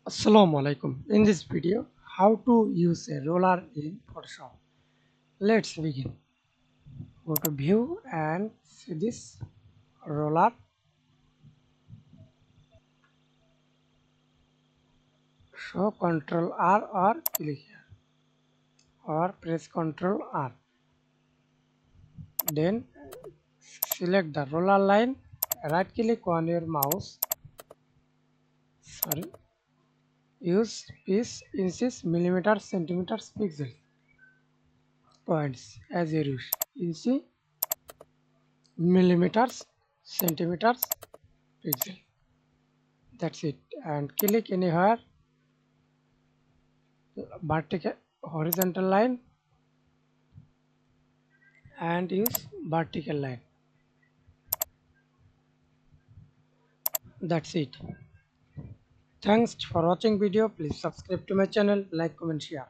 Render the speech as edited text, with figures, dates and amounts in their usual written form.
Assalamu Walaikum. In this video, how to use a roller in Photoshop. Let's begin. Go to view and see this roller. So Ctrl R or click here or press Ctrl R. Then select the roller line. Right click on your mouse. Use piece, inches, millimeters, centimeters, pixels, points as you wish. Inch, millimeters, centimeters, pixel. That's it. And click anywhere, vertical, horizontal line, and use vertical line. That's it. Thanks for watching video. Please subscribe to my channel, like, comment, share.